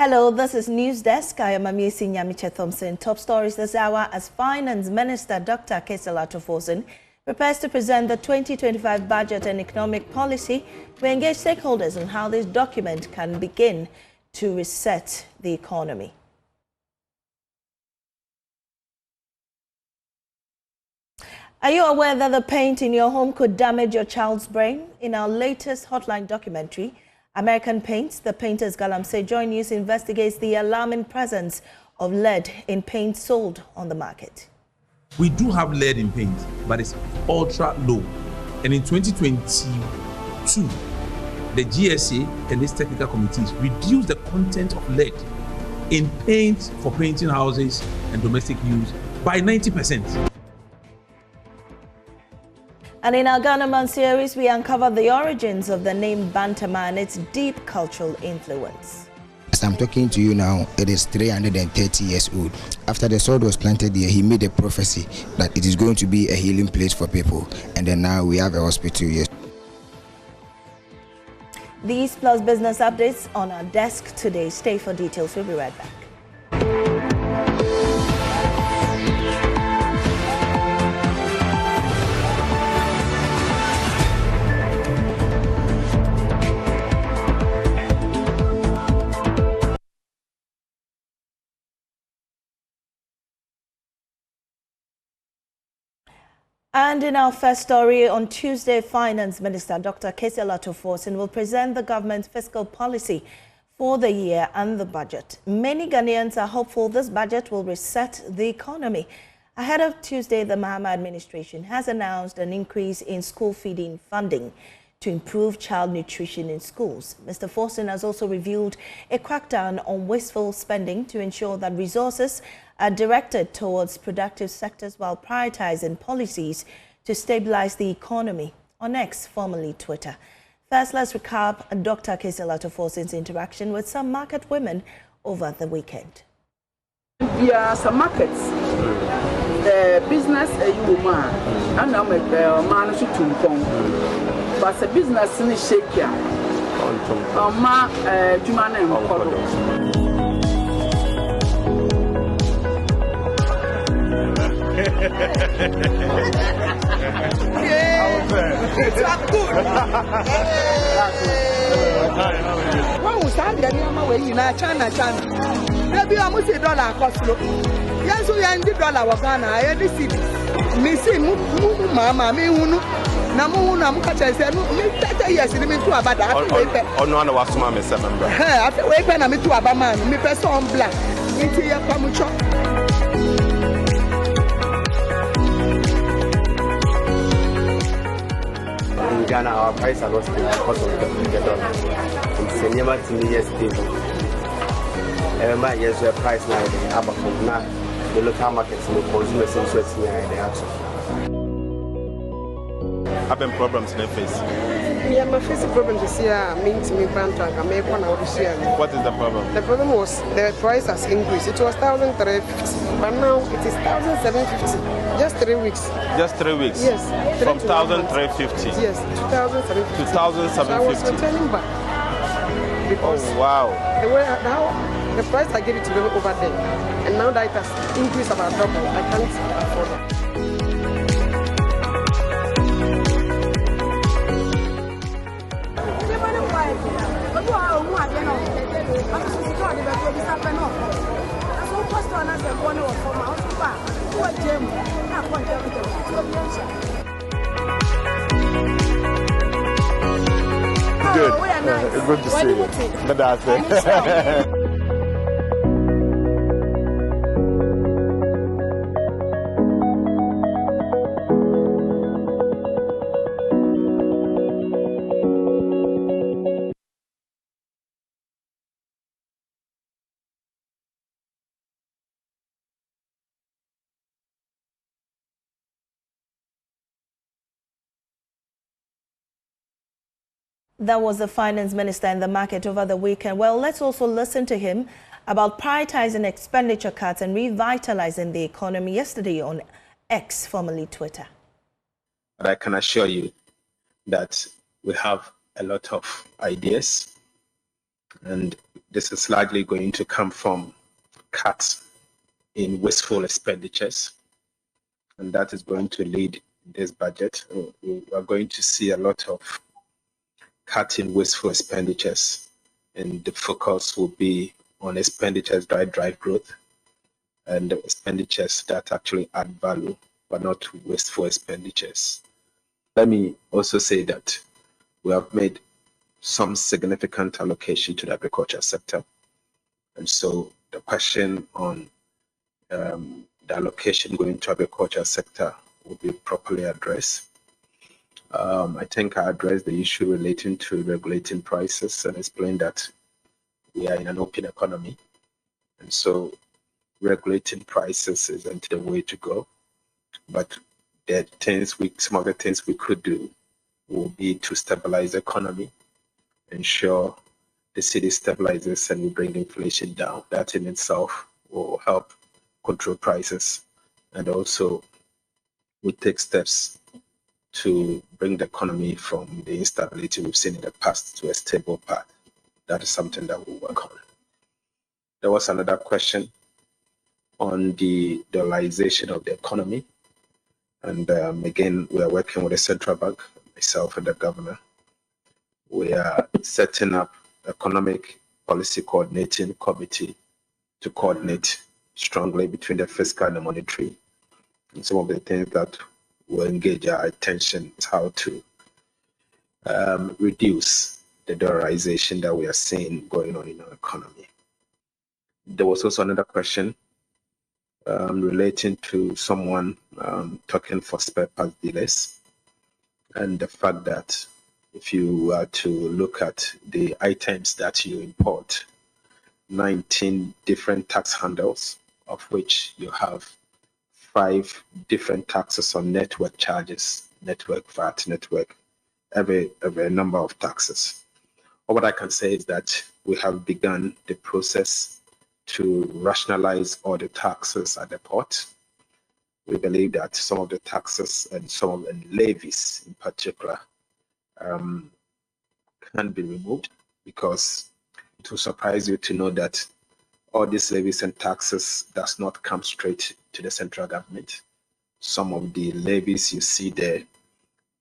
Hello, this is News Desk. I am Amiesi Nyamiche Thompson. Top stories this hour as Finance Minister Dr. Kesela Tofosin prepares to present the 2025 budget and economic policy. We engage stakeholders on how this document can begin to reset the economy. Are you aware that the paint in your home could damage your child's brain? In our latest Hotline documentary, American Paints, the Painters Galamsey Joy News investigates the alarming presence of lead in paint sold on the market. We do have lead in paint, but it's ultra low. And in 2022, the GSA and its technical committees reduced the content of lead in paint for painting houses and domestic use by 90%. And in our Ghana Man series, we uncover the origins of the name Bantama and its deep cultural influence. As I'm talking to you now, it is 330 years old. After the sword was planted there, he made a prophecy that it is going to be a healing place for people. And then now we have a hospital here. These plus business updates on our desk today. Stay for details. We'll be right back. And in our first story, on Tuesday, Finance Minister Dr. Kesela Tofosin will present the government's fiscal policy for the year and the budget. Many Ghanaians are hopeful this budget will reset the economy. Ahead of Tuesday, the Mahama administration has announced an increase in school feeding funding to improve child nutrition in schools. Mr. Fosin has also revealed a crackdown on wasteful spending to ensure that resources are directed towards productive sectors while prioritizing policies to stabilize the economy. On X, formerly Twitter. First, let's recap Dr. Kesela Tofosin's interaction with some market women over the weekend. Yeah, some markets. Business you man, and I'm a man to but the business in shake ya. Ma, Jumana and When we start getting our way in China, maybe I must say $1 cost. Yes, we end $1 was Ghana. I had this missing Mama, me who Namu Namka said, yes, me too about that. Oh, no, I was my member. After wait, I'm to Abaman, me person black into your pamucho. In Ghana, our price are not stable because of the dollar. It's never to me stable. Every year's price now, the local markets and the consumers in Switzerland, they have having problems in their face. Yeah, my face problem this year means me Bantama. I make one out this year. What is the problem? The problem was the price has increased. It was 1,350, but now it is 1,750. Just 3 weeks. Just 3 weeks? Yes. From 1,350? Yes, 2,750. 2,750. So I was returning back. Because wow. Now the price I gave it to them over there, and now that it has increased about double, I can't afford it. Good. It's good to see you. But that's it. That was the finance minister in the market over the weekend. Well, let's also listen to him about prioritizing expenditure cuts and revitalizing the economy yesterday on X, formerly Twitter. But I can assure you that we have a lot of ideas And this is largely going to come from cuts in wasteful expenditures. And that is going to lead this budget. We are going to see a lot of cut in wasteful expenditures. And the focus will be on expenditures that drive growth and expenditures that actually add value, but not wasteful expenditures. Let me also say that we have made some significant allocation to the agriculture sector. And so the question on the allocation going to agriculture sector will be properly addressed. I think I addressed the issue relating to regulating prices and explained that we are in an open economy. And so regulating prices isn't the way to go. But some of the things we could do will be to stabilize the economy, ensure the city stabilizes and we bring inflation down. That in itself will help control prices, and also we take steps to bring the economy from the instability we've seen in the past to a stable path. That is something that we'll work on. There was another question on the dollarization of the economy. And again, we are working with the central bank, myself and the governor. We are setting up economic policy coordinating committee to coordinate strongly between the fiscal and the monetary. And some of the things that will engage our attention is how to reduce the dollarization that we are seeing going on in our economy. There was also another question relating to someone talking for spare parts dealers, and the fact that if you were to look at the items that you import, 19 different tax handles, of which you have 5 different taxes on network charges, network VAT, network, every number of taxes. What I can say is that we have begun the process to rationalize all the taxes at the port. We believe that some of the taxes and some of the levies in particular can be removed, because it will surprise you to know that all these levies and taxes does not come straight to the central government. Some of the levies you see there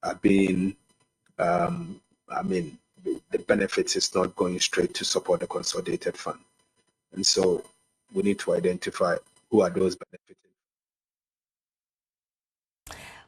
are being, the benefits is not going straight to support the consolidated fund. And so we need to identify who are those benefiting.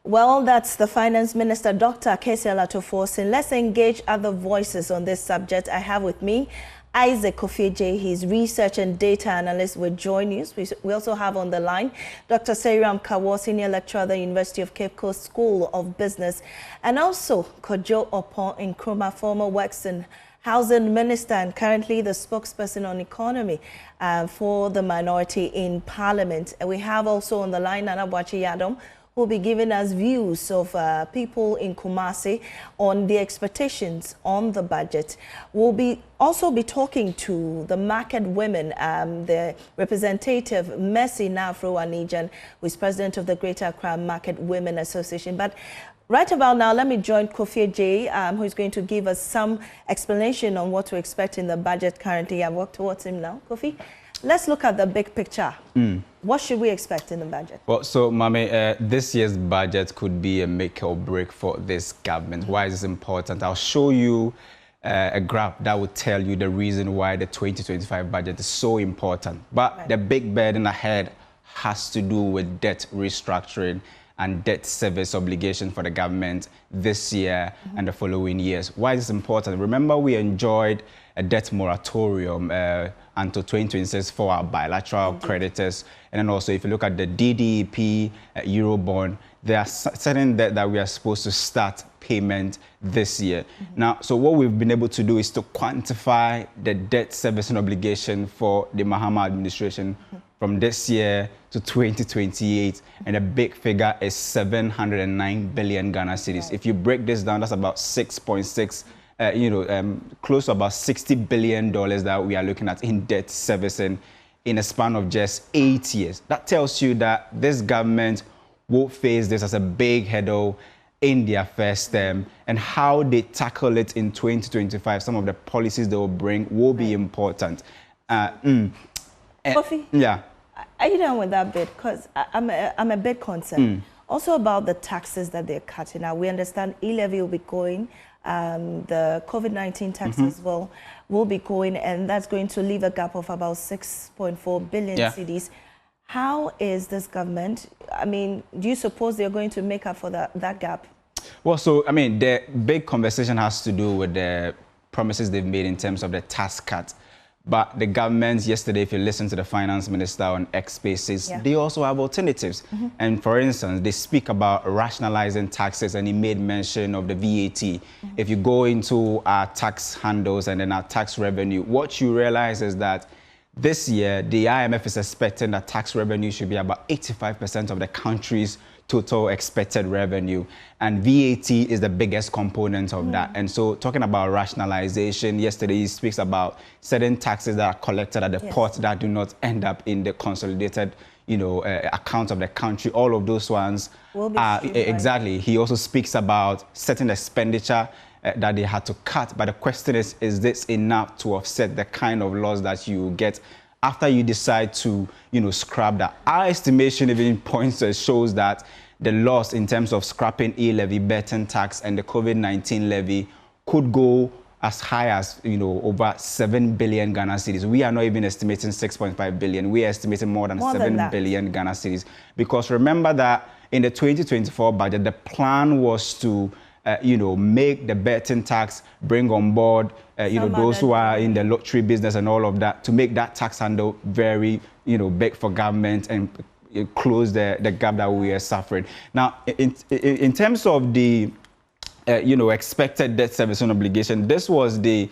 Well, that's the Finance Minister, Dr. Kessie Alatoforsin. Let's engage other voices on this subject. I have with me Isaac Kofi-J, he's research and data analyst with Joy News. We also have on the line Dr. Seiram Kawo, senior lecturer at the University of Cape Coast School of Business, and also Kojo Opon Nkrumah, former Works and Housing Minister and currently the spokesperson on economy for the minority in Parliament. And we have also on the line Nana Boakye Yadom, who will be giving us views of people in Kumasi on the expectations on the budget. We'll also be talking to the market women, the representative Mercy Nafro Anijan, who is president of the Greater Accra Market Women Association. But right about now, let me join Kofi-J, who is going to give us some explanation on what to expect in the budget currently. I work towards him now. Kofi, let's look at the big picture. What should we expect in the budget? Well, so, Mame, this year's budget could be a make or break for this government. Why is this important? I'll show you a graph that will tell you the reason why the 2025 budget is so important. But the big burden ahead has to do with debt restructuring and debt service obligation for the government this year and the following years. Why is this important? Remember, we enjoyed a debt moratorium until 2026 for our bilateral creditors. And then also, if you look at the DDP Eurobond, there are certain debt that we are supposed to start payment this year. Now, so what we've been able to do is to quantify the debt servicing obligation for the Mahama administration from this year to 2028, and the big figure is 709 billion Ghana cedis. If you break this down, that's about 6.6 close to about $60 billion that we are looking at in debt servicing in a span of just 8 years. That tells you that this government will face this as a big hurdle in their first term, and how they tackle it in 2025. Some of the policies they will bring will be important. Kofi, yeah. Are you done with that bit? Because I'm a bit concerned. Also about the taxes that they're cutting. Now, we understand e-levy will be going, the COVID-19 taxes will be going, and that's going to leave a gap of about 6.4 billion cedis. How is this government, I mean, do you suppose they're going to make up for that gap? Well, so, I mean, the big conversation has to do with the promises they've made in terms of the tax cut. But the government yesterday, if you listen to the finance minister on X Spaces, they also have alternatives. And for instance, they speak about rationalizing taxes, and he made mention of the VAT. If you go into our tax handles and then our tax revenue, what you realize is that this year, the IMF is expecting that tax revenue should be about 85% of the country's total expected revenue, and VAT is the biggest component of that. And so, talking about rationalization, yesterday he speaks about certain taxes that are collected at the port that do not end up in the consolidated, account of the country. All of those ones are exactly. He also speaks about certain expenditure that they had to cut. But the question is this enough to offset the kind of loss that you get after you decide to, scrap that? Our estimation even points to shows that the loss in terms of scrapping e-levy, betting tax, and the COVID-19 levy could go as high as, over 7 billion Ghana cedis. We are not even estimating 6.5 billion. We are estimating more than 7 billion Ghana cedis. Because remember that in the 2024 budget, the plan was to make the betting tax, bring on board, those who are in the lottery business and all of that, to make that tax handle very, big for government and close the gap that we are suffering. Now, in terms of the, expected debt servicing obligation, this is the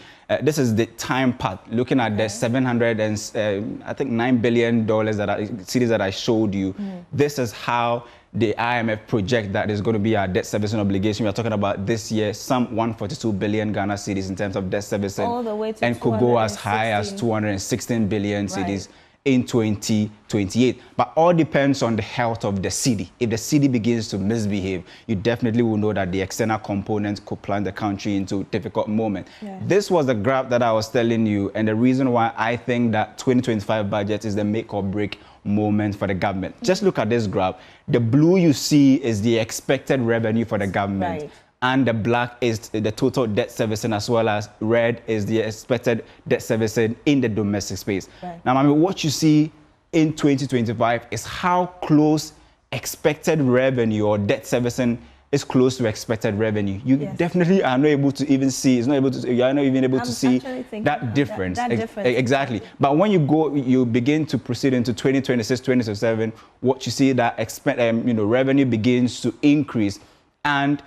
time part, looking at the $9 billion cedis that I showed you. This is how the IMF project that is going to be our debt servicing obligation. We are talking about this year, some 142 billion Ghana cedis in terms of debt servicing, all the way to and could go as high as 216 billion cedis in 2028. But all depends on the health of the cedi. If the cedi begins to misbehave, you definitely will know that the external components could plunge the country into a difficult moment. This was the graph that I was telling you, and the reason why I think that 2025 budget is the make or break moment for the government. Just look at this graph. The blue you see is the expected revenue for the government. And the black is the total debt servicing, as well as red is the expected debt servicing in the domestic space. Now, I mean, what you see in 2025 is how close expected revenue or debt servicing is close to expected revenue. You definitely are not able to even see, you are not even able to see that difference. Exactly. But when you begin to proceed into 2026, 2027, what you see that revenue begins to increase, and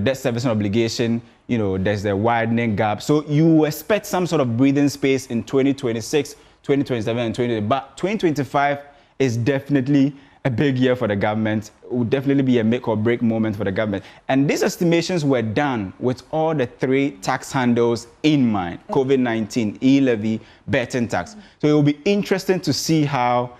debt servicing obligation, there's a widening gap. So you expect some sort of breathing space in 2026, 2027, and 2028. But 2025 is definitely a big year for the government. It will definitely be a make or break moment for the government. And these estimations were done with all the three tax handles in mind: COVID-19, e-levy, betting tax. So it will be interesting to see how,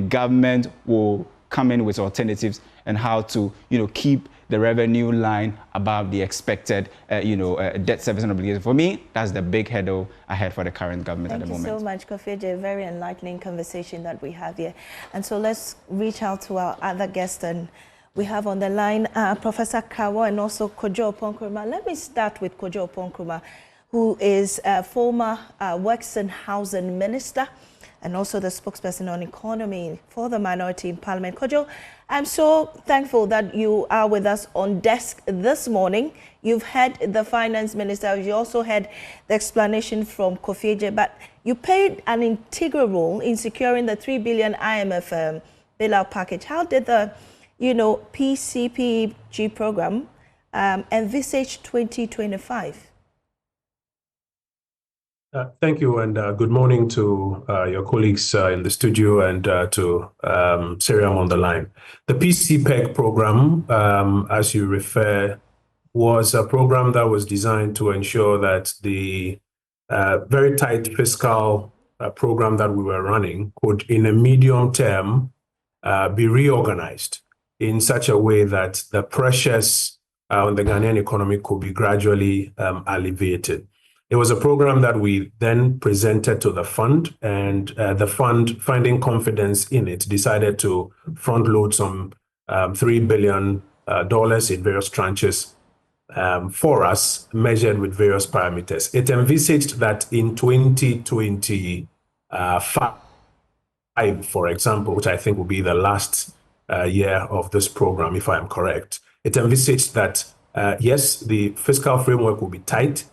government will come in with alternatives and how to, keep the revenue line above the expected, debt servicing obligation. For me, that's the big hurdle ahead for the current government at the moment. Thank you so much, Kofi. A very enlightening conversation that we have here. And so let's reach out to our other guests, and we have on the line Professor Kawo and also Kojo Oponkruma. Let me start with Kojo Oponkruma, who is a former Works and Housing Minister and also the spokesperson on economy for the minority in Parliament. Kojo, I'm so thankful that you are with us on desk this morning. You've heard the finance minister, you also heard the explanation from Kofi, but you played an integral role in securing the 3 billion IMF bailout package. How did the, PCPG program envisage 2025? Thank you, and good morning to your colleagues in the studio and to Siriam on the line. The PCPEG program, as you refer, was a program that was designed to ensure that the very tight fiscal program that we were running could, in a medium term, be reorganized in such a way that the pressures on the Ghanaian economy could be gradually alleviated. It was a program that we then presented to the fund, and the fund, finding confidence in it, decided to front load some $3 billion in various tranches for us, measured with various parameters. It envisaged that in 2025, for example, which I think will be the last year of this program, if I am correct, it envisaged that, yes, the fiscal framework will be tight,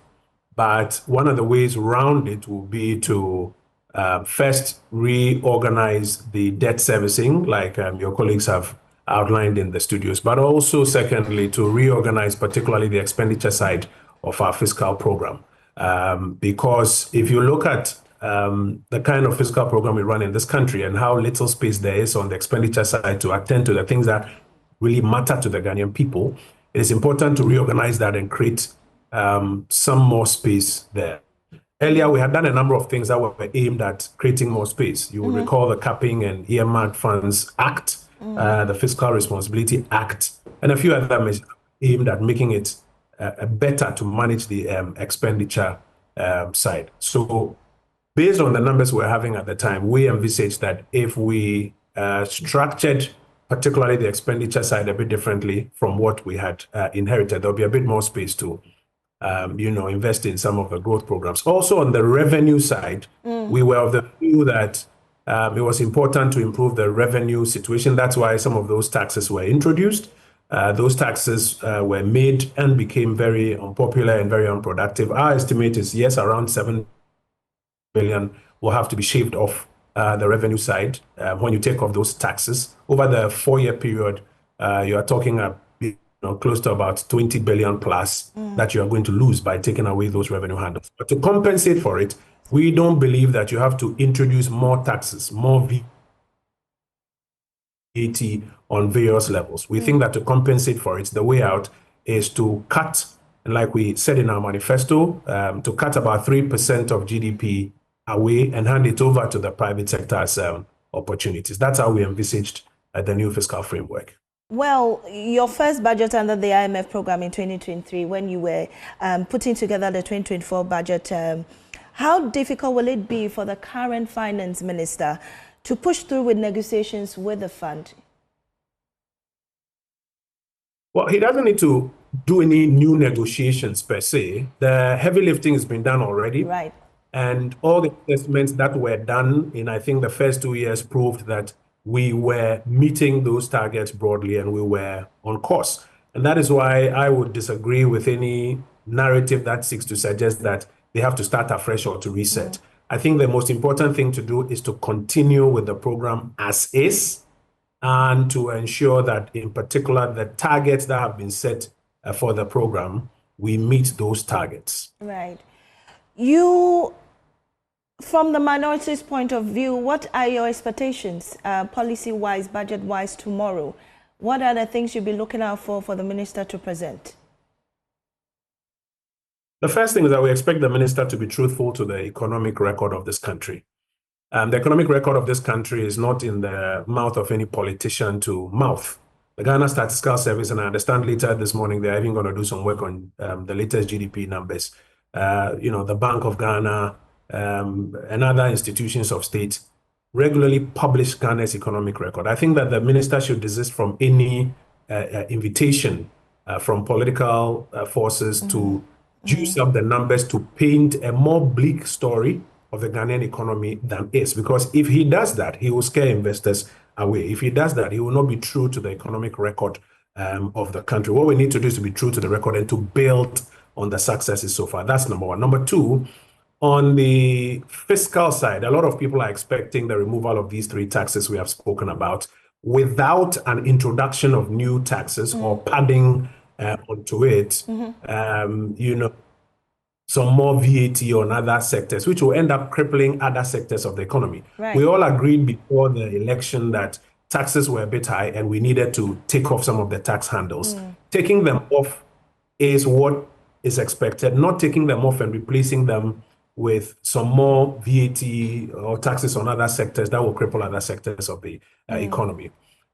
but one of the ways around it will be to first reorganize the debt servicing, like your colleagues have outlined in the studios, but also secondly, to reorganize particularly the expenditure side of our fiscal program. Because if you look at the kind of fiscal program we run in this country and how little space there is on the expenditure side to attend to the things that really matter to the Ghanaian people, it is important to reorganize that and create some more space there. Earlier, we had done a number of things that were aimed at creating more space. You will recall the Capping and Earmarked Funds Act, the Fiscal Responsibility Act, and a few other measures aimed at making it better to manage the expenditure side. So based on the numbers we're having at the time, we envisaged that if we structured particularly the expenditure side a bit differently from what we had inherited, there'll be a bit more space to invest in some of the growth programs. Also on the revenue side, we were of the view that it was important to improve the revenue situation. That's why some of those taxes were introduced. Those taxes were made and became very unpopular and very unproductive. Our estimate is, yes, around 7 billion will have to be shaved off the revenue side when you take off those taxes. Over the 4-year period, you are talking close to about 20 billion plus that you are going to lose by taking away those revenue handles. But to compensate for it, we don't believe that you have to introduce more taxes, more VAT on various levels. We think that to compensate for it, the way out is to cut, and like we said in our manifesto, to cut about 3% of GDP away and hand it over to the private sector as opportunities. That's how we envisaged the new fiscal framework. Well, your first budget under the IMF program in 2023, when you were putting together the 2024 budget, how difficult will it be for the current finance minister to push through with negotiations with the fund? Well, he doesn't need to do any new negotiations per se. The heavy lifting has been done already. Right. And all the assessments that were done in, I think, the first 2 years proved that we were meeting those targets broadly and we were on course. And that is why I would disagree with any narrative that seeks to suggest that they have to start afresh or to reset. I think the most important thing to do is to continue with the program as is and to ensure that, in particular, the targets that have been set for the program, we meet those targets. Right. You, from the minorities' point of view, what are your expectations, policy-wise, budget-wise, tomorrow? What are the things you'll be looking out for the minister to present? The first thing is that we expect the minister to be truthful to the economic record of this country. The economic record of this country is not in the mouth of any politician to mouth. The Ghana Statistical Service, and I understand later this morning, they're even going to do some work on the latest GDP numbers. The Bank of Ghana and other institutions of state regularly publish Ghana's economic record. I think that the minister should desist from any invitation from political forces to juice up the numbers to paint a more bleak story of the Ghanaian economy than is. Because if he does that, he will scare investors away. If he does that, he will not be true to the economic record of the country. What we need to do is to be true to the record and to build on the successes so far. That's number one. Number two, on the fiscal side, a lot of people are expecting the removal of these 3 taxes we have spoken about without an introduction of new taxes or padding onto it, some more VAT on other sectors, which will end up crippling other sectors of the economy. Right. We all agreed before the election that taxes were a bit high and we needed to take off some of the tax handles. Taking them off is what is expected, not taking them off and replacing them with some more VAT or taxes on other sectors that will cripple other sectors of the economy.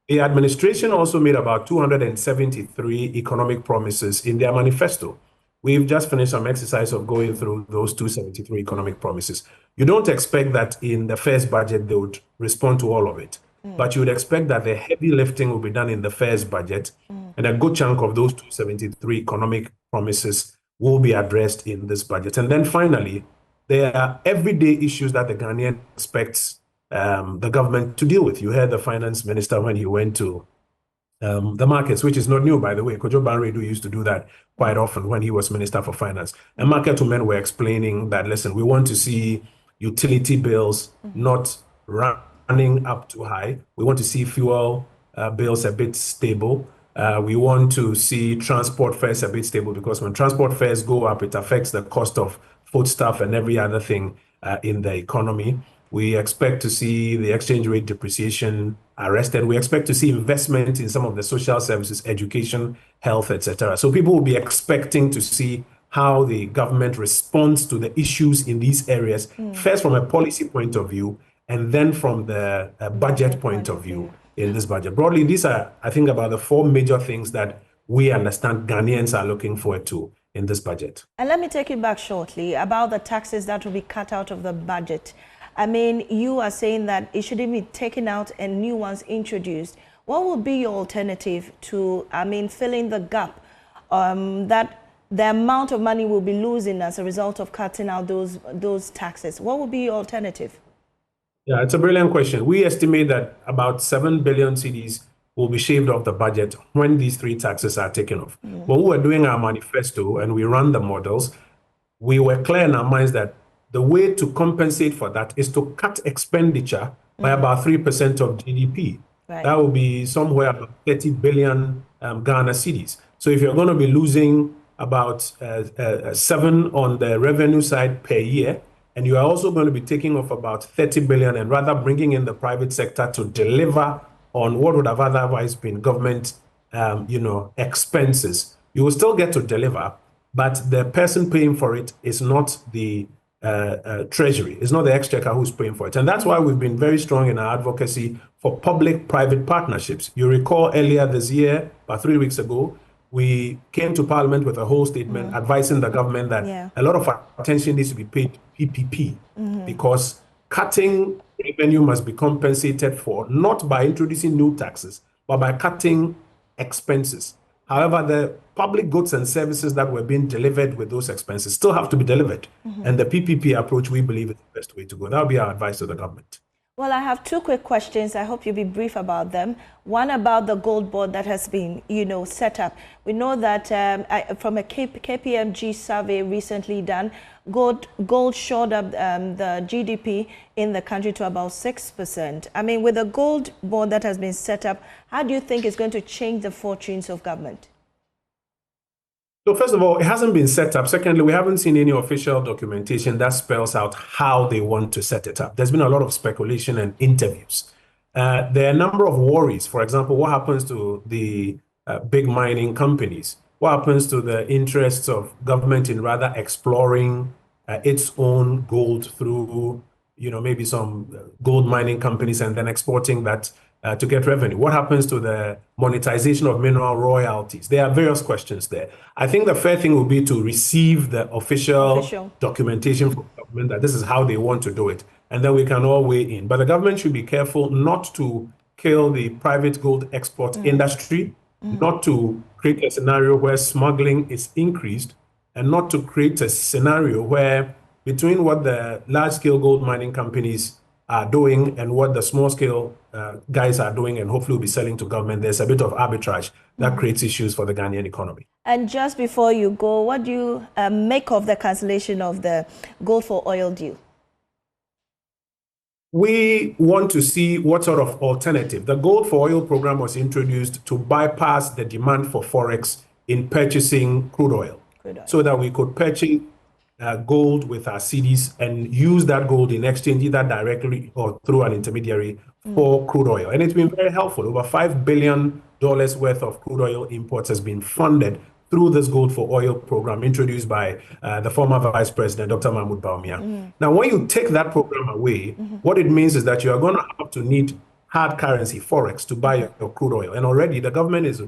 The administration also made about 273 economic promises in their manifesto. We've just finished some exercise of going through those 273 economic promises. You don't expect that in the first budget they would respond to all of it, but you would expect that the heavy lifting will be done in the first budget, and a good chunk of those 273 economic promises will be addressed in this budget. And then finally, there are everyday issues that the Ghanaian expects the government to deal with. You heard the finance minister when he went to the markets, which is not new, by the way. Kojo Banredu used to do that quite often when he was Minister for Finance. And market women were explaining that, listen, we want to see utility bills not running up too high. We want to see fuel bills a bit stable. We want to see transport fares a bit stable, because when transport fares go up, it affects the cost of foodstuff and every other thing in the economy. We expect to see the exchange rate depreciation arrested. We expect to see investment in some of the social services, education, health, etc. So people will be expecting to see how the government responds to the issues in these areas, first from a policy point of view, and then from the budget point of view in this budget. Broadly, these are, I think, about the four major things that we understand Ghanaians are looking forward to in this budget. And let me take you back shortly about the taxes that will be cut out of the budget. I mean, you are saying that it shouldn't be taken out and new ones introduced. What would be your alternative to, I mean, filling the gap that the amount of money we'll be losing as a result of cutting out those taxes? What would be your alternative? Yeah, it's a brilliant question. We estimate that about 7 billion cedis will be shaved off the budget when these three taxes are taken off. When we were doing our manifesto and we ran the models, we were clear in our minds that the way to compensate for that is to cut expenditure by about 3% of GDP. Right. That will be somewhere about 30 billion Ghana cedis. So if you're going to be losing about 7 on the revenue side per year, and you are also going to be taking off about 30 billion and rather bringing in the private sector to deliver on what would have otherwise been government expenses, you will still get to deliver, but the person paying for it is not the Treasury. It's not the Exchequer who's paying for it. And that's why we've been very strong in our advocacy for public-private partnerships. You recall earlier this year, about 3 weeks ago, we came to Parliament with a whole statement advising the government that a lot of attention needs to be paid to PPP, because cutting revenue must be compensated for, not by introducing new taxes, but by cutting expenses. However, the public goods and services that were being delivered with those expenses still have to be delivered. And the PPP approach, we believe, is the best way to go. That would be our advice to the government. Well, I have two quick questions. I hope you'll be brief about them. One about the gold board that has been, set up. We know that from a KPMG survey recently done, gold showed up the GDP in the country to about 6%. I mean, with a gold board that has been set up, how do you think it's going to change the fortunes of government? So first of all, it hasn't been set up. Secondly, we haven't seen any official documentation that spells out how they want to set it up. There's been a lot of speculation and interviews. There are a number of worries. For example, what happens to the big mining companies? What happens to the interests of government in rather exploring its own gold through, maybe some gold mining companies and then exporting that to get revenue? What happens to the monetization of mineral royalties? There are various questions there. I think the fair thing would be to receive the official documentation from government that this is how they want to do it, and then we can all weigh in. But the government should be careful not to kill the private gold export industry, not to create a scenario where smuggling is increased, and not to create a scenario where between what the large-scale gold mining companies are doing and what the small-scale guys are doing and hopefully will be selling to government, there's a bit of arbitrage that creates issues for the Ghanaian economy. And just before you go, what do you make of the cancellation of the gold for oil deal? We want to see what sort of alternative. The gold for oil program was introduced to bypass the demand for Forex in purchasing crude oil. So that we could purchase gold with our cedis and use that gold in exchange either directly or through an intermediary for crude oil. And it's been very helpful. Over $5 billion worth of crude oil imports has been funded through this gold for oil program introduced by the former Vice President, Dr. Mahmoud Bawumia. Now, when you take that program away, what it means is that you are going to have to need hard currency, forex, to buy your crude oil. And already the government is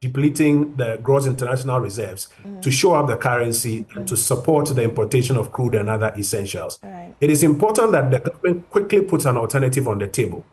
depleting the gross international reserves to show up the currency and to support the importation of crude and other essentials. Right. It is important that the government quickly puts an alternative on the table.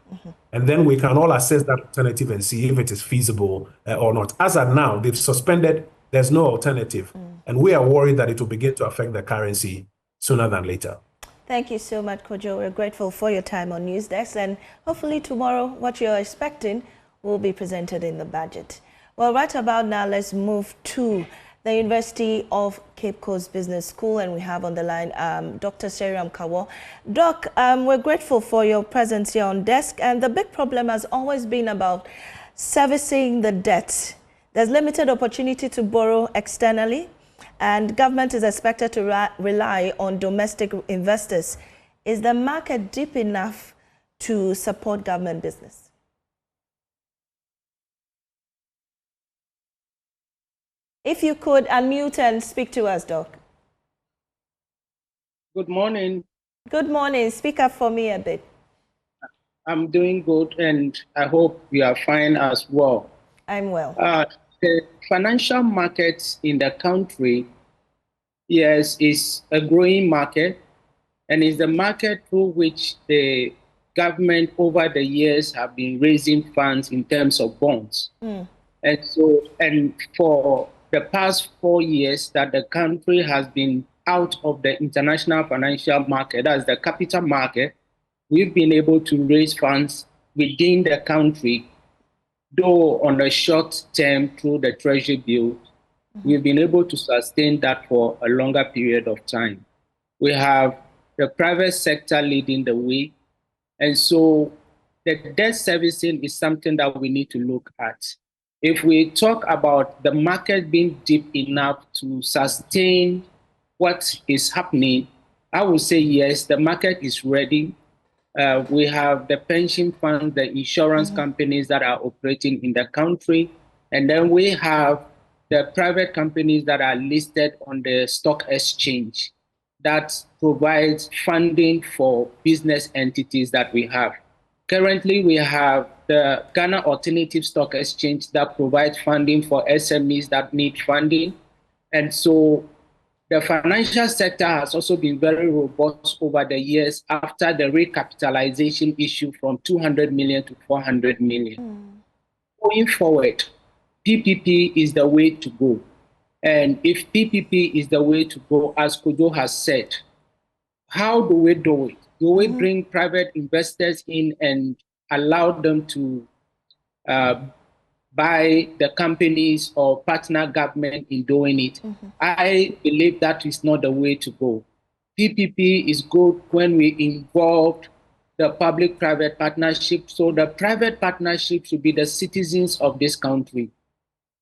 And then we can all assess that alternative and see if it is feasible or not. As of now, they've suspended, there's no alternative. And we are worried that it will begin to affect the currency sooner than later. Thank you so much, Kojo. We're grateful for your time on News Desk. And hopefully tomorrow, what you're expecting will be presented in the budget. Well, right about now, let's move to the University of Cape Coast Business School, and we have on the line Dr. Seriam Kawo. Doc, we're grateful for your presence here on desk, and the big problem has always been about servicing the debt. There's limited opportunity to borrow externally, and government is expected to rely on domestic investors. Is the market deep enough to support government business? If you could unmute and speak to us, Doc. Good morning. Good morning. Speak up for me a bit. I'm doing good, and I hope you are fine as well. I'm well. The financial markets in the country, yes, is a growing market, and is the market through which the government over the years have been raising funds in terms of bonds. And for the past 4 years that the country has been out of the international financial market, as the capital market, we've been able to raise funds within the country, though on a short term through the treasury bill. We've been able to sustain that for a longer period of time. We have the private sector leading the way. And so the debt servicing is something that we need to look at. If we talk about the market being deep enough to sustain what is happening, I would say yes, the market is ready. We have the pension funds, the insurance companies that are operating in the country. And then we have the private companies that are listed on the stock exchange that provides funding for business entities that we have. Currently, we have the Ghana Alternative Stock Exchange that provides funding for SMEs that need funding. And so the financial sector has also been very robust over the years after the recapitalization issue from 200 million to 400 million. Going forward, PPP is the way to go. And if PPP is the way to go, as Kojo has said, how do we do it? Do we bring private investors in and allow them to buy the companies or partner government in doing it? I believe that is not the way to go. PPP is good when we involve the public-private partnership. So the private partnership should be the citizens of this country.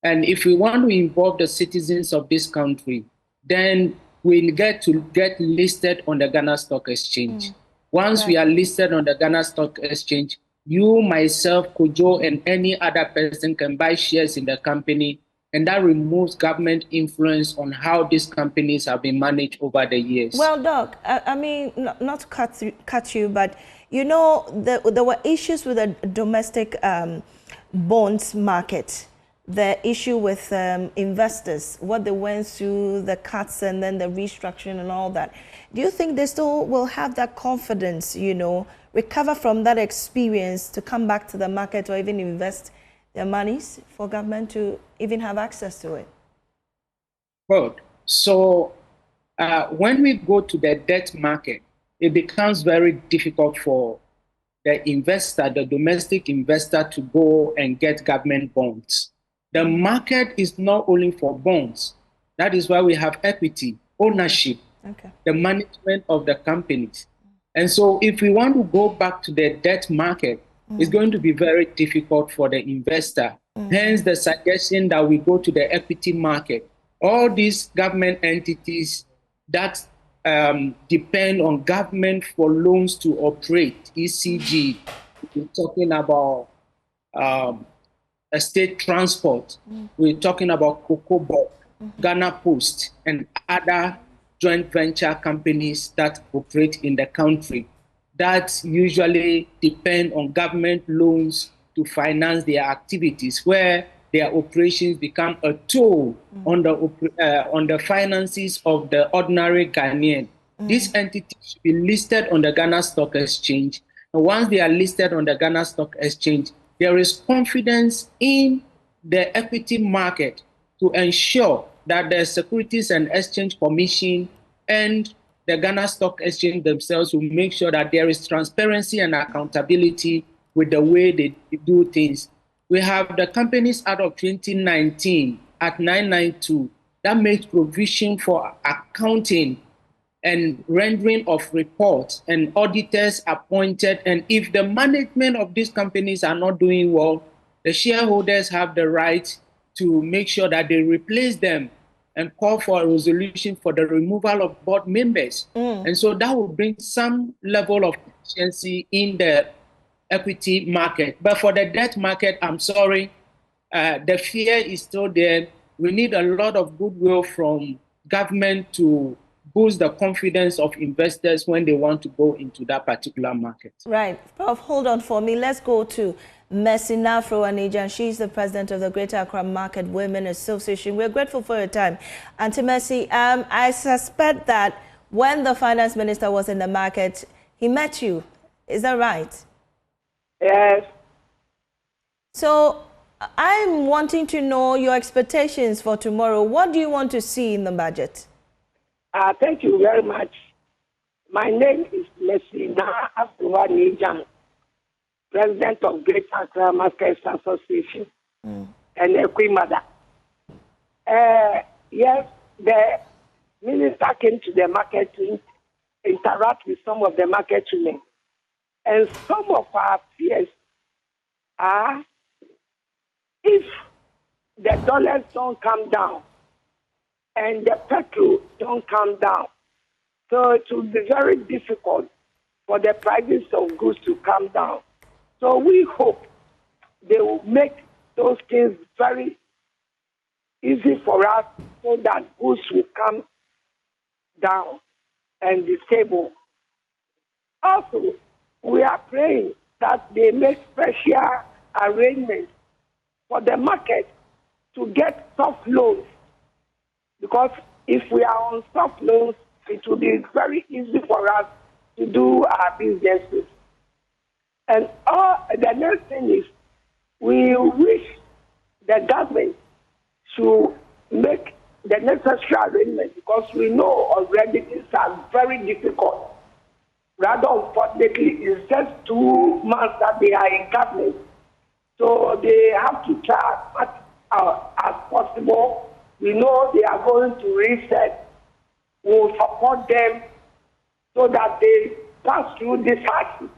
And if we want to involve the citizens of this country, then we get to get listed on the Ghana Stock Exchange. Once we are listed on the Ghana Stock Exchange, you, myself, Kojo, and any other person can buy shares in the company, and that removes government influence on how these companies have been managed over the years. Well, Doc, I mean, not to cut you, but you know, there were issues with the domestic bonds market. The issue with investors, what they went through, the cuts and then the restructuring and all that. Do you think they still will have that confidence, you know, recover from that experience to come back to the market or even invest their monies for government to even have access to it? Good. So when we go to the debt market, it becomes very difficult for the investor, the domestic investor, to go and get government bonds. The market is not only for bonds. That is why we have equity, ownership, the management of the companies. And so if we want to go back to the debt market, it's going to be very difficult for the investor. Hence the suggestion that we go to the equity market. All these government entities that depend on government for loans to operate, ECG, we're talking about state transport, we're talking about Cocoa, Ghana Post, and other joint venture companies that operate in the country. that usually depend on government loans to finance their activities, where their operations become a toll on the finances of the ordinary Ghanaian. These entities should be listed on the Ghana Stock Exchange. And once they are listed on the Ghana Stock Exchange, there is confidence in the equity market to ensure that the Securities and Exchange Commission and the Ghana Stock Exchange themselves will make sure that there is transparency and accountability with the way they do things. We have the Companies Act of 2019 at 992 that makes provision for accounting and rendering of reports and auditors appointed. And if the management of these companies are not doing well, the shareholders have the right to make sure that they replace them and call for a resolution for the removal of board members. And so that will bring some level of efficiency in the equity market. But for the debt market, I'm sorry, the fear is still there. We need a lot of goodwill from government to boost the confidence of investors when they want to go into that particular market. Right. Prof, hold on for me. Let's go to Mercy Nafro-Anijan. She's the president of the Greater Accra Market Women Association. We're grateful for your time. And to Mercy, I suspect that when the finance minister was in the market, he met you. Is that right? Yes. So I'm wanting to know your expectations for tomorrow. What do you want to see in the budget? Thank you very much. My name is Mercy Nafro-Anijan, president of Greater Accra Market Association and Equimada. Yes, the minister came to the market to interact with some of the market women. And some of our fears are if the dollars don't come down and the petrol don't come down, so it will be very difficult for the prices of goods to come down. So we hope they will make those things very easy for us so that goods will come down and be stable. Also, we are praying that they make special arrangements for the market to get soft loans, because if we are on soft loans, it will be very easy for us to do our businesses. And the next thing is, we wish the government should make the necessary arrangements, because we know already things are very difficult. Rather, unfortunately, it's just 2 months that they are in government. So they have to try as much as possible. We know they are going to reset. We will support them so that they pass through this hardship.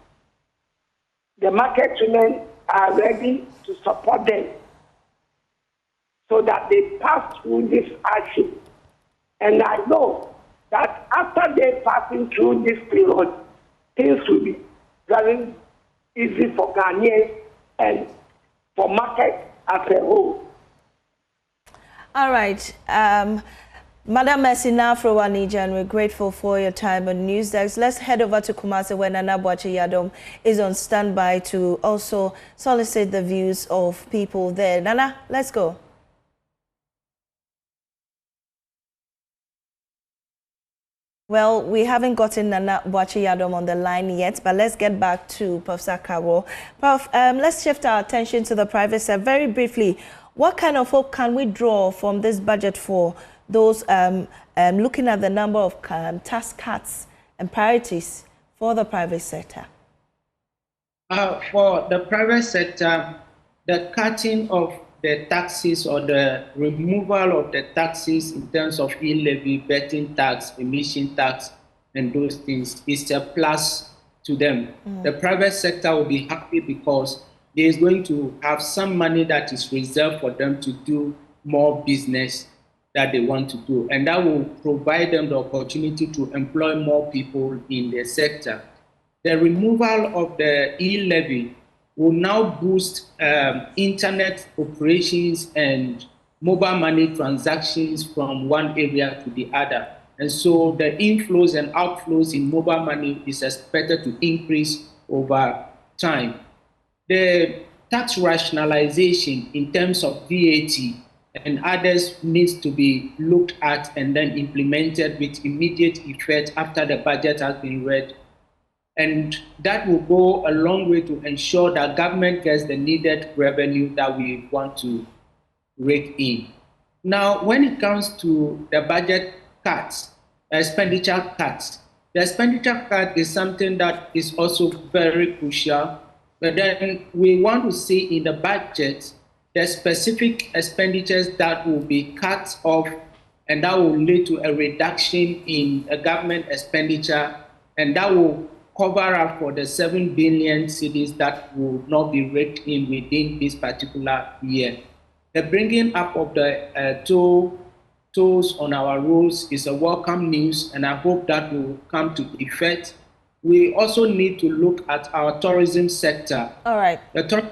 The market women are ready to support them so that they pass through this hardship. And I know that after they passing through this period, things will be very easy for Ghanaians and for market as a whole. All right. Madam Mercy Nafro-Anijan, we're grateful for your time on Newsdesk. Let's head over to Kumasi, where Nana Boakye-Yiadom is on standby to also solicit the views of people there. Nana, let's go. Well, we haven't gotten Nana Boakye-Yiadom on the line yet, but let's get back to Professor Kawo. Prof, let's shift our attention to the private sector. Very briefly, what kind of hope can we draw from this budget for those looking at the number of tax cuts and priorities for the private sector? For the private sector, the cutting of the taxes or the removal of the taxes in terms of e-levy, betting tax, emission tax, and those things is a plus to them. The private sector will be happy because there is going to have some money that is reserved for them to do more business that they want to do. And that will provide them the opportunity to employ more people in the sector. The removal of the e-levy will now boost internet operations and mobile money transactions from one area to the other. And so the inflows and outflows in mobile money is expected to increase over time. The tax rationalization in terms of VAT and others needs to be looked at and then implemented with immediate effect after the budget has been read. And that will go a long way to ensure that government gets the needed revenue that we want to rake in. Now, when it comes to the budget cuts, expenditure cuts, the expenditure cut is something that is also very crucial. But then we want to see in the budget the specific expenditures that will be cut off, and that will lead to a reduction in a government expenditure, and that will cover up for the 7 billion cedis that will not be raked in within this particular year. The bringing up of the tolls on our roads is a welcome news, and I hope that will come to effect. We also need to look at our tourism sector. All right. The tourism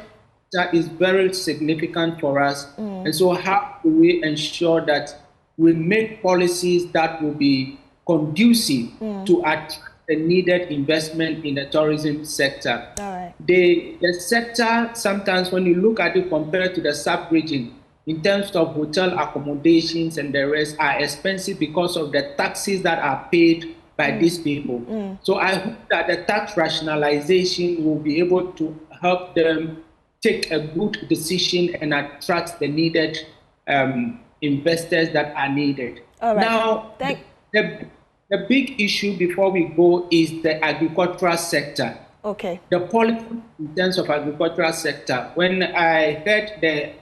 sector is very significant for us. And so how do we ensure that we make policies that will be conducive to attract the needed investment in the tourism sector? All right. The sector, sometimes when you look at it compared to the sub-region, in terms of hotel accommodations and the rest, are expensive because of the taxes that are paid by these people. So I hope that the tax rationalization will be able to help them take a good decision and attract the needed investors that are needed. All right. Now, the big issue before we go is the agricultural sector. Okay. The policy in terms of agricultural sector. When I heard the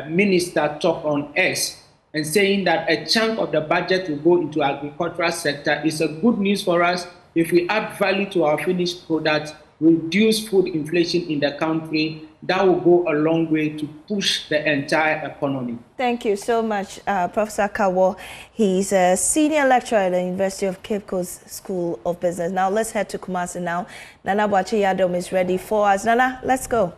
minister talk on X and saying that a chunk of the budget will go into agricultural sector, is a good news for us. If we add value to our finished product, reduce food inflation in the country, that will go a long way to push the entire economy. Thank you so much, Professor Kawo. He's a senior lecturer at the University of Cape Coast School of Business. Now let's head to Kumasi now. Nana Boakye Yadom is ready for us. Nana, let's go.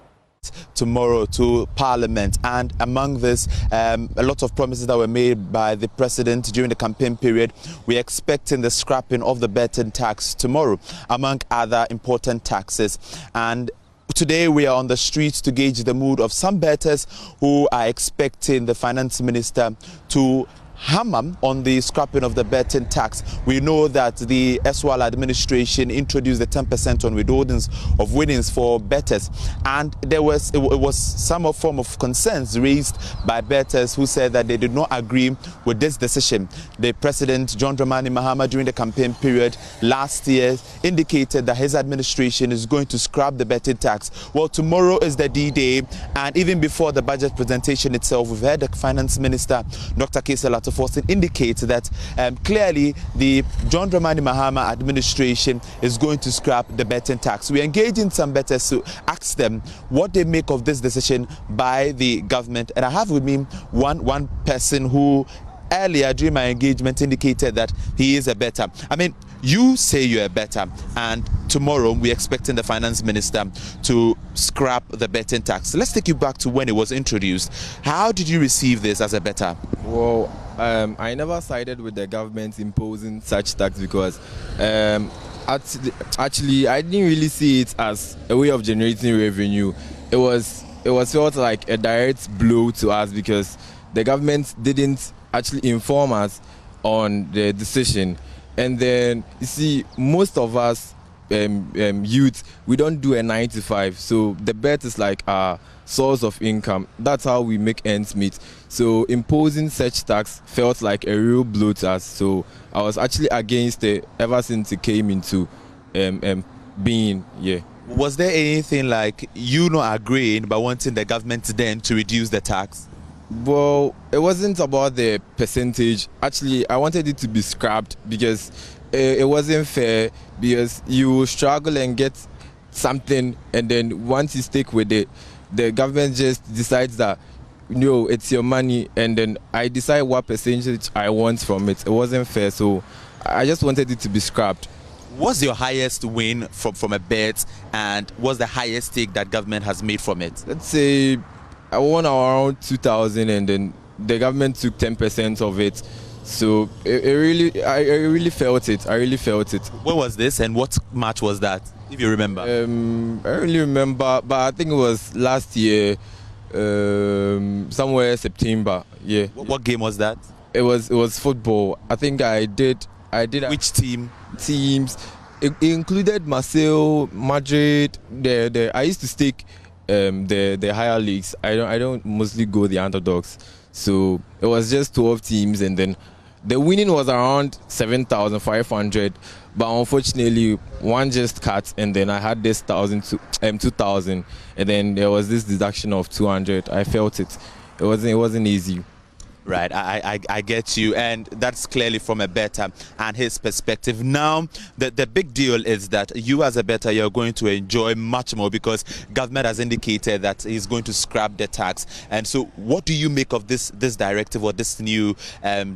Tomorrow to Parliament, and among this, a lot of promises that were made by the President during the campaign period. We're expecting the scrapping of the betting tax tomorrow, among other important taxes. And today we are on the streets to gauge the mood of some bettors who are expecting the Finance Minister to hammer on the scrapping of the betting tax. We know that the Eswal administration introduced the 10% on withholdings of winnings for bettors, and it was some form of concerns raised by bettors who said that they did not agree with this decision. The President, John Dramani Mahama, during the campaign period last year indicated that his administration is going to scrap the betting tax. Well, tomorrow is the D-Day, and even before the budget presentation itself, we've heard the Finance Minister, Dr. Kesela indicates that clearly the John Dramani Mahama administration is going to scrap the betting tax. We engage in some bettors to ask them what they make of this decision by the government. And I have with me one person who earlier during my engagement indicated that he is a bettor. I mean, you say you're a bettor, and tomorrow we're expecting the Finance Minister to scrap the betting tax. Let's take you back to when it was introduced. How did you receive this as a bettor? Well, I never sided with the government imposing such tax because actually I didn't really see it as a way of generating revenue. It was felt like a direct blow to us because the government didn't actually inform us on the decision. And then, you see, most of us youth, we don't do a 9 to 5, so the bet is like our source of income. That's how we make ends meet. So imposing such tax felt like a real blow to us. So I was actually against it ever since it came into being. Yeah. Was there anything like you not agreeing but wanting the government then to reduce the tax? Well, it wasn't about the percentage. Actually, I wanted it to be scrapped because it wasn't fair, because you struggle and get something, and then once you stick with it, the government just decides that, no, it's your money, and then I decide what percentage I want from it. It wasn't fair, so I just wanted it to be scrapped. What's your highest win from a bet, and what's the highest take that government has made from it? Let's say I won around 2,000, and then the government took 10% of it. So I really felt it. I really felt it. When was this and what match was that, if you remember? I really remember, but I think it was last year, somewhere September. Yeah. What game was that? It was football. I think I did. Which team? Teams. It included Marseille, Madrid. I used to stake the higher leagues. I don't mostly go the underdogs. So it was just 12 teams, and then the winning was around 7,500. But unfortunately, one just cut, and then I had this 2,000, and then there was this deduction of 200. I felt it. It wasn't easy. Right, I get you, and that's clearly from a bettor and his perspective. Now, the big deal is that you as a bettor, you're going to enjoy much more because government has indicated that he's going to scrap the tax. And so what do you make of this directive or this new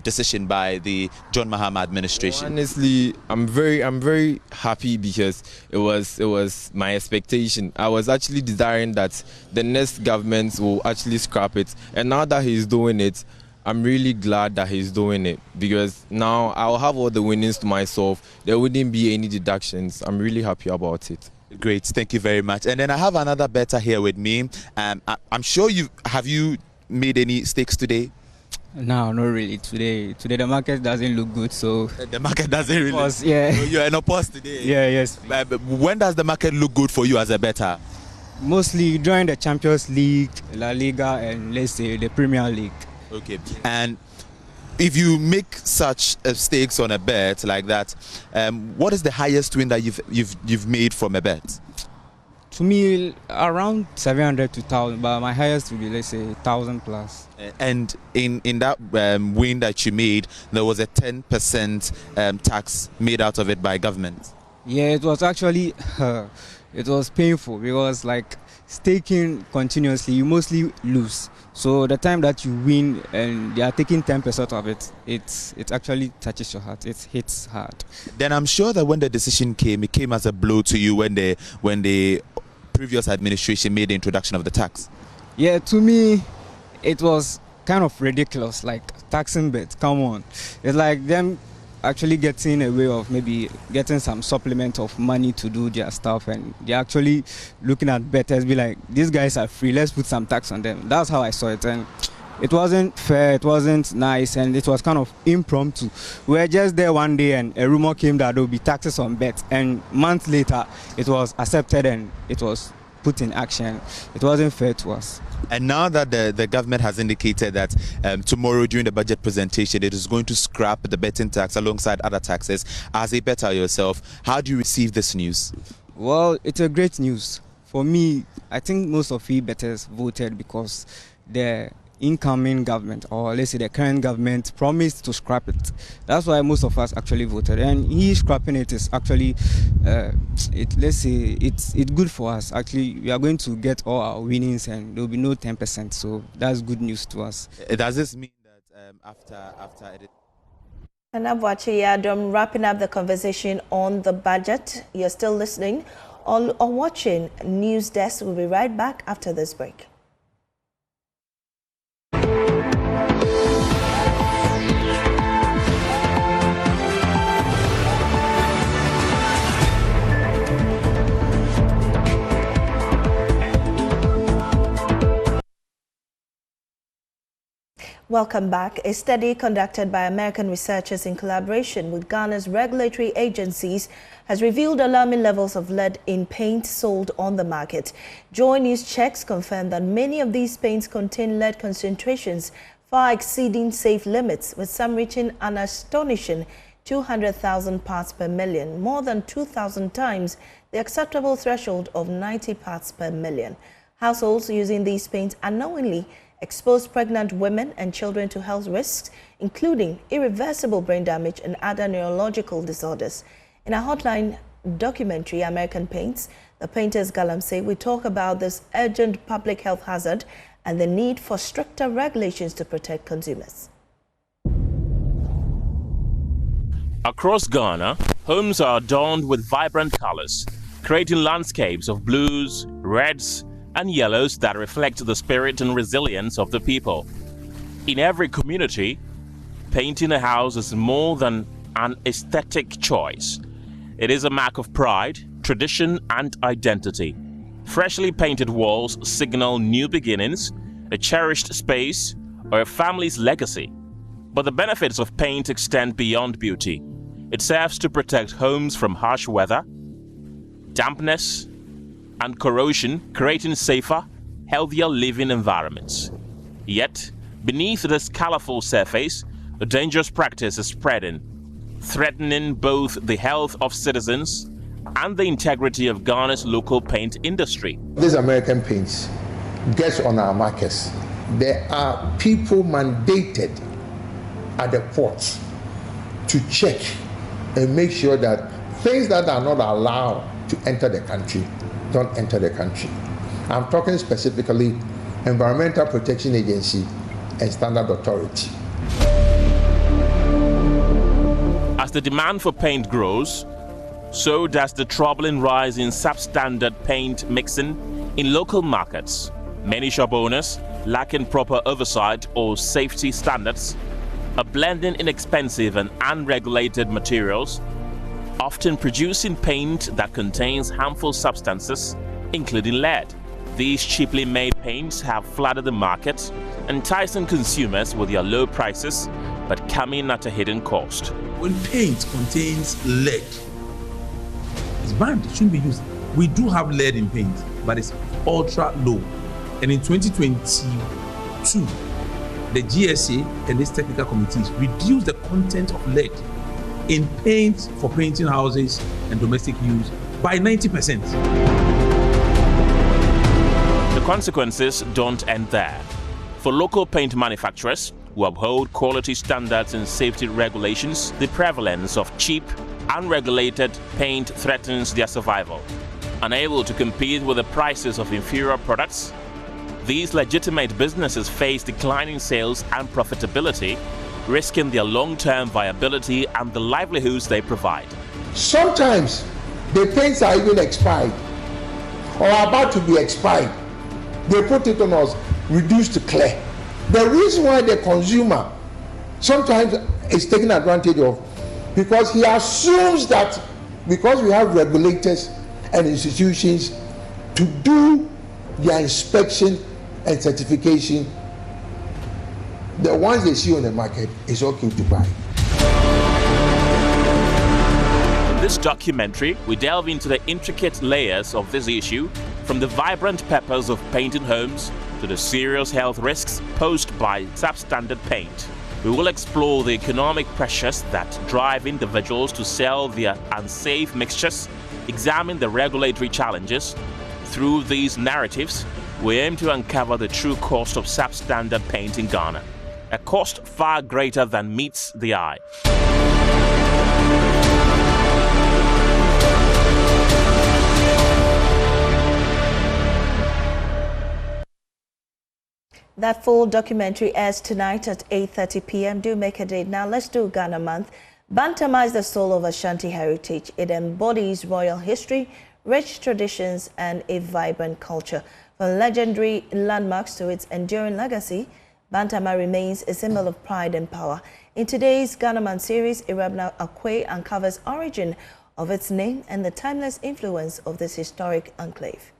decision by the John Mahama administration? Honestly, I'm very happy because it was my expectation. I was actually desiring that the next government will actually scrap it, and now that he's doing it, I'm really glad that he's doing it because now I'll have all the winnings to myself. There wouldn't be any deductions. I'm really happy about it. Great, thank you very much. And then I have another bettor here with me. I'm sure you made any stakes today? No, not really. Today the market doesn't look good, so the market doesn't really. Pause, yeah. So you're in a pause today. Yeah, yes. But when does the market look good for you as a bettor? Mostly during the Champions League, La Liga, and let's say the Premier League. Okay, and if you make such stakes on a bet like that, what is the highest win that you've made from a bet? To me, around 700 to 1,000, but my highest would be, let's say, 1,000 plus. And in that win that you made, there was a 10% tax made out of it by government. Yeah, it was actually it was painful because like staking continuously, you mostly lose. So the time that you win and they are taking 10% of it, it actually touches your heart. It hits hard. Then I'm sure that when the decision came, it came as a blow to you when the previous administration made the introduction of the tax. Yeah, to me, it was kind of ridiculous. Like taxing bets, come on. It's like them actually getting a way of maybe getting some supplement of money to do their stuff, and they're actually looking at bettors, be like, these guys are free, let's put some tax on them. That's how I saw it, and it wasn't fair, it wasn't nice, and it was kind of impromptu. We were just there one day and a rumor came that there would be taxes on bets, and months later it was accepted and it was put in action. It wasn't fair to us. And now that the government has indicated that tomorrow during the budget presentation it is going to scrap the betting tax alongside other taxes, as a bettor yourself, how do you receive this news? Well, it's a great news. For me, I think most of we bettors voted because the incoming government, or let's say the current government, promised to scrap it. That's why most of us actually voted, and he scrapping it is actually let's say it's good for us. Actually, we are going to get all our winnings and there will be no 10%, so that's good news to us. Does this mean that after it? And I'm wrapping up the conversation on the budget. You're still listening or watching News Desk. We'll be right back after this break. Welcome back. A study conducted by American researchers in collaboration with Ghana's regulatory agencies has revealed alarming levels of lead in paint sold on the market. Joy News checks confirm that many of these paints contain lead concentrations far exceeding safe limits, with some reaching an astonishing 200,000 parts per million, more than 2,000 times the acceptable threshold of 90 parts per million. Households using these paints unknowingly expose pregnant women and children to health risks, including irreversible brain damage and other neurological disorders. In our Hotline documentary, American Paints, the Painters Galamsey, we talk about this urgent public health hazard and the need for stricter regulations to protect consumers. Across Ghana, homes are adorned with vibrant colors, creating landscapes of blues, reds, and yellows that reflect the spirit and resilience of the people. In every community, painting a house is more than an aesthetic choice. It is a mark of pride, tradition, and identity. Freshly painted walls signal new beginnings, a cherished space, or a family's legacy. But the benefits of paint extend beyond beauty. It serves to protect homes from harsh weather, dampness, and corrosion, creating safer, healthier living environments. Yet, beneath this colorful surface, a dangerous practice is spreading, threatening both the health of citizens and the integrity of Ghana's local paint industry. These American paints gets on our markets. There are people mandated at the ports to check and make sure that things that are not allowed to enter the country don't enter the country. I'm talking specifically Environmental Protection Agency and Standard Authority. As the demand for paint grows, so does the troubling rise in substandard paint mixing in local markets. Many shop owners, lacking proper oversight or safety standards, are blending inexpensive and unregulated materials, often producing paint that contains harmful substances, including lead. These cheaply made paints have flooded the market, enticing consumers with their low prices, but coming at a hidden cost. When paint contains lead, it's banned, it shouldn't be used. We do have lead in paint, but it's ultra low. And in 2022, the GSA and its technical committees reduced the content of lead in paint for painting houses and domestic use by 90%. The consequences don't end there. For local paint manufacturers who uphold quality standards and safety regulations, the prevalence of cheap, unregulated paint threatens their survival. Unable to compete with the prices of inferior products, these legitimate businesses face declining sales and profitability, risking their long-term viability and the livelihoods they provide. Sometimes the paints are even expired or about to be expired. They put it on us, reduced to clear. The reason why the consumer sometimes is taken advantage of, because he assumes that because we have regulators and institutions to do their inspection and certification, the ones they see on the market is okay to buy. In this documentary, we delve into the intricate layers of this issue, from the vibrant purpose of painting homes to the serious health risks posed by substandard paint. We will explore the economic pressures that drive individuals to sell their unsafe mixtures, examine the regulatory challenges. Through these narratives, we aim to uncover the true cost of substandard paint in Ghana, a cost far greater than meets the eye. That full documentary airs tonight at 8:30 p.m. Do make a date. Now let's do Ghana Month. Bantama is the soul of Ashanti heritage. It embodies royal history, rich traditions, and a vibrant culture. From legendary landmarks to its enduring legacy, Bantama remains a symbol of pride and power. In today's Ghana Month series, Irabna Akwe uncovers origin of its name and the timeless influence of this historic enclave.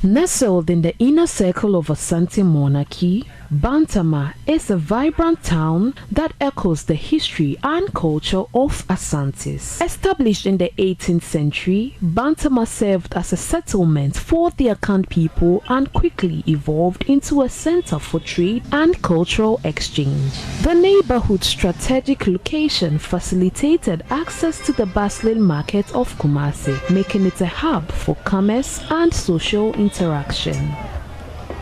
Nestled in the inner circle of Asante monarchy, Bantama is a vibrant town that echoes the history and culture of Asantes. Established in the 18th century, Bantama served as a settlement for the Akan people and quickly evolved into a center for trade and cultural exchange. The neighborhood's strategic location facilitated access to the bustling market of Kumasi, making it a hub for commerce and social interaction.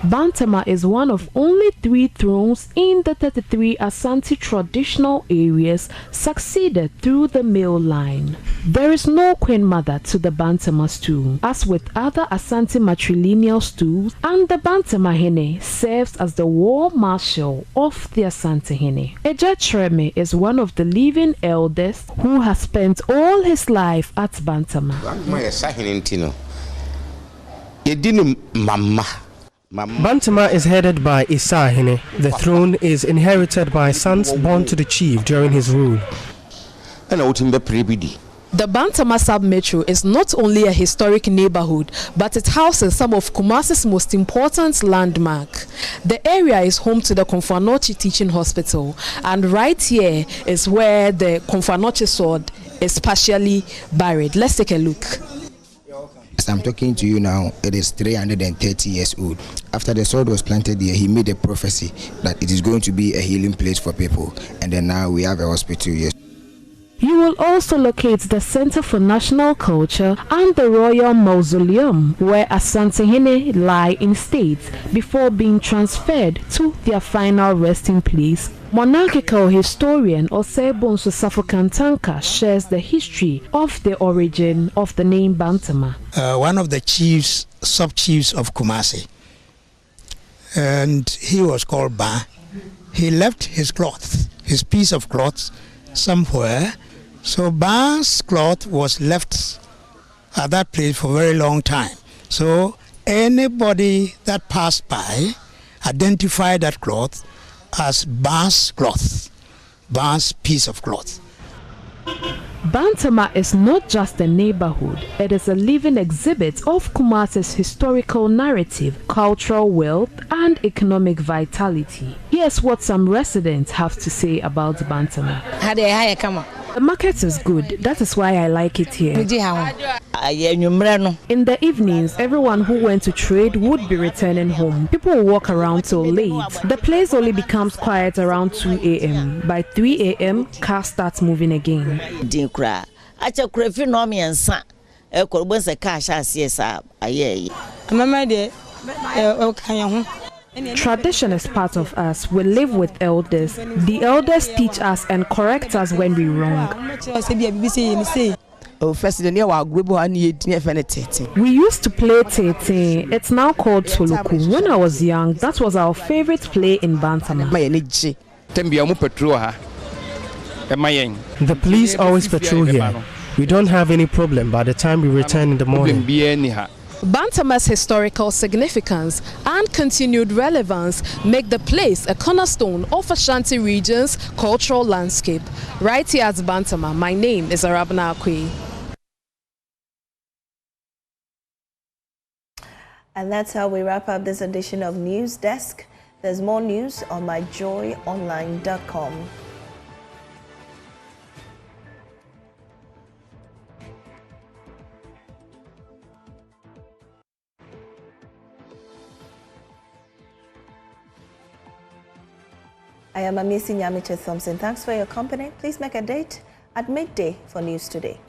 Bantama is one of only 3 thrones in the 33 Asante traditional areas succeeded through the male line. There is no queen mother to the Bantama stool, as with other Asante matrilineal stools, and the Bantama Hene serves as the war marshal of the Asante Hene. Eja Treme is one of the living elders who has spent all his life at Bantama. Bantama is headed by Isahine. The throne is inherited by sons born to the chief during his rule. The Bantama sub-metro is not only a historic neighborhood, but it houses some of Kumasi's most important landmarks. The area is home to the Komfanochi Teaching Hospital, and right here is where the Komfanochi sword is partially buried. Let's take a look. As I'm talking to you now, it is 330 years old. After the sword was planted there, he made a prophecy that it is going to be a healing place for people. And then now we have a hospital here. You will also locate the Center for National Culture and the Royal Mausoleum, where Asantehene lie in state before being transferred to their final resting place. Monarchical historian Osebon Susafokantanka shares the history of the origin of the name Bantama. One of the chiefs, sub-chiefs of Kumasi, and he was called Ba. He left his cloth, his piece of cloth, somewhere. So Ba's cloth was left at that place for a very long time. So anybody that passed by identified that cloth as Ba's cloth, Ba's piece of cloth. Bantama is not just a neighborhood, it is a living exhibit of Kumasi's historical narrative, cultural wealth, and economic vitality. Here's what some residents have to say about Bantama. The market is good, that is why I like it here. In the evenings, everyone who went to trade would be returning home. People will walk around till late. The place only becomes quiet around 2 a.m. By 3 a.m., cars start moving again. Tradition is part of us. We live with elders. The elders teach us and correct us when we wrong. We used to play tete. It's now called Toluku. When I was young, that was our favorite play in Bantama. The police always patrol here. We don't have any problem by the time we return in the morning. Bantama's historical significance and continued relevance make the place a cornerstone of Ashanti region's cultural landscape. Right here at Bantama, my name is Arabna Akwe. And that's how we wrap up this edition of News Desk. There's more news on myjoyonline.com. I am Amisi Nyamiche Thompson. Thanks for your company. Please make a date at midday for News Today.